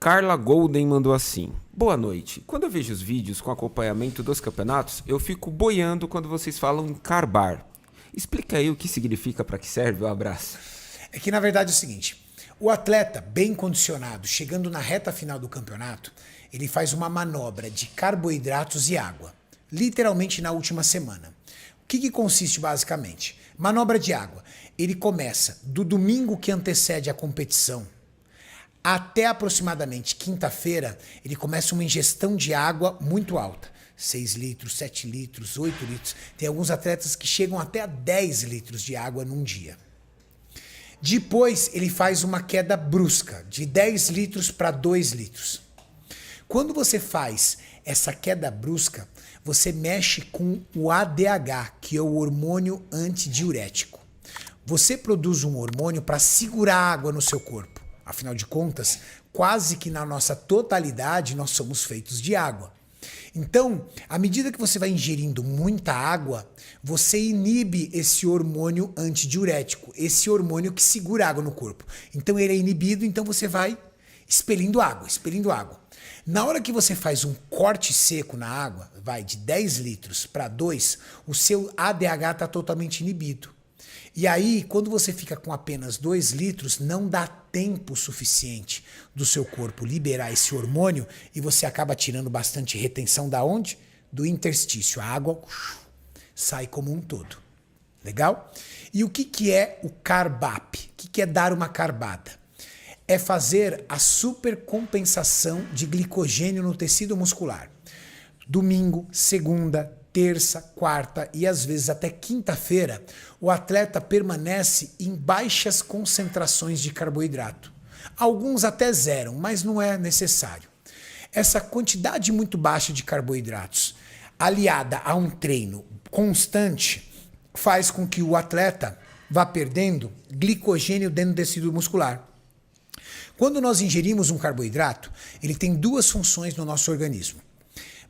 Carla Golden mandou assim: boa noite. Quando eu vejo os vídeos com acompanhamento dos campeonatos, eu fico boiando quando vocês falam em carbar. Explica aí o que significa, para que serve. Um abraço. É que na verdade é o seguinte, o atleta bem condicionado, chegando na reta final do campeonato, ele faz uma manobra de carboidratos e água, literalmente na última semana. O que consiste basicamente? Manobra de água. Ele começa do domingo que antecede a competição até aproximadamente quinta-feira, ele começa uma ingestão de água muito alta. 6 litros, 7 litros, 8 litros. Tem alguns atletas que chegam até a 10 litros de água num dia. Depois ele faz uma queda brusca, de 10 litros para 2 litros. Quando você faz essa queda brusca, você mexe com o ADH, que é o hormônio antidiurético. Você produz um hormônio para segurar a água no seu corpo. Afinal de contas, quase que na nossa totalidade nós somos feitos de água. Então, à medida que você vai ingerindo muita água, você inibe esse hormônio antidiurético, esse hormônio que segura a água no corpo. Então ele é inibido, então você vai expelindo água, expelindo água. Na hora que você faz um corte seco na água, vai de 10 litros para 2, o seu ADH está totalmente inibido. E aí, quando você fica com apenas 2 litros, não dá tempo suficiente do seu corpo liberar esse hormônio e você acaba tirando bastante retenção da onde? Do interstício. A água sai como um todo. Legal? E o que é o CARBAP? O que é dar uma carbada? É fazer a supercompensação de glicogênio no tecido muscular. Domingo, segunda, terça, quarta e às vezes até quinta-feira, o atleta permanece em baixas concentrações de carboidrato. Alguns até zero, mas não é necessário. Essa quantidade muito baixa de carboidratos, aliada a um treino constante, faz com que o atleta vá perdendo glicogênio dentro do tecido muscular. Quando nós ingerimos um carboidrato, ele tem duas funções no nosso organismo.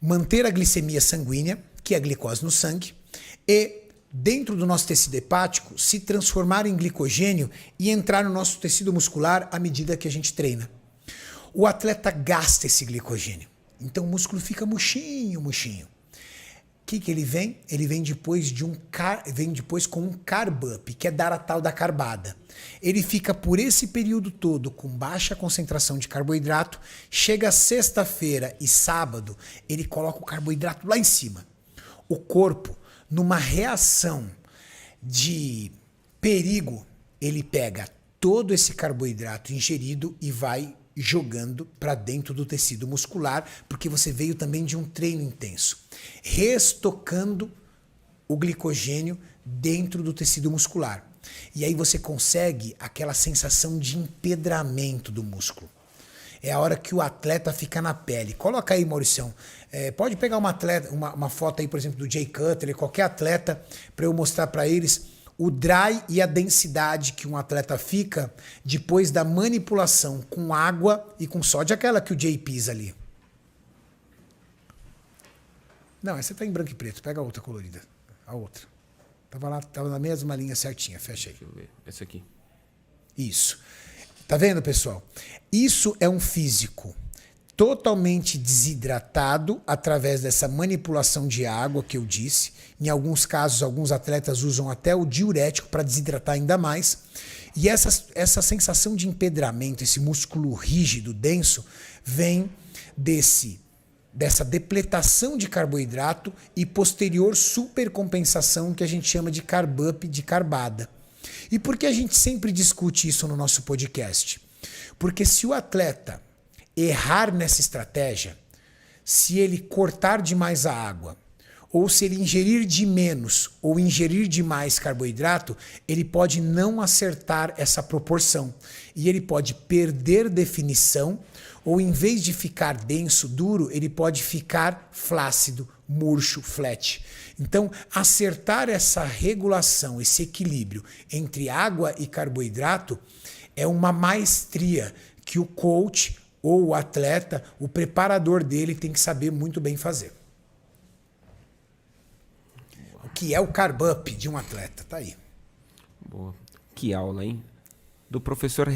Manter a glicemia sanguínea, que é a glicose no sangue, e dentro do nosso tecido hepático se transformar em glicogênio e entrar no nosso tecido muscular à medida que a gente treina. O atleta gasta esse glicogênio, então o músculo fica murchinho, murchinho. O que ele vem? Ele vem depois com um carb up, que é dar a tal da carbada. Ele fica por esse período todo com baixa concentração de carboidrato, chega sexta-feira e sábado, ele coloca o carboidrato lá em cima. O corpo, numa reação de perigo, ele pega todo esse carboidrato ingerido e vai jogando para dentro do tecido muscular, porque você veio também de um treino intenso, reestocando o glicogênio dentro do tecido muscular. E aí você consegue aquela sensação de empedramento do músculo. É a hora que o atleta fica na pele. Coloca aí, Mauricião. Pode pegar uma foto aí, por exemplo, do Jay Cutler, qualquer atleta, para eu mostrar para eles o dry e a densidade que um atleta fica depois da manipulação com água e com sódio, aquela que o Jay pisa ali. Não, essa tá em branco e preto. Pega a outra colorida. A outra. Tava na mesma linha certinha. Fecha aí. Deixa eu ver. Essa aqui. Isso. Tá vendo, pessoal? Isso é um físico totalmente desidratado através dessa manipulação de água que eu disse. Em alguns casos, alguns atletas usam até o diurético para desidratar ainda mais. E essa sensação de empedramento, esse músculo rígido, denso, vem dessa depletação de carboidrato e posterior supercompensação que a gente chama de carb up, de carbada. E por que a gente sempre discute isso no nosso podcast? Porque se o atleta errar nessa estratégia, se ele cortar demais a água, ou se ele ingerir de menos ou ingerir de mais carboidrato, ele pode não acertar essa proporção. E ele pode perder definição, ou em vez de ficar denso, duro, ele pode ficar flácido, murcho, flat. Então, acertar essa regulação, esse equilíbrio entre água e carboidrato é uma maestria que o coach ou o atleta, o preparador dele tem que saber muito bem fazer. O que é o carb up de um atleta? Tá aí. Boa. Que aula, hein? Do professor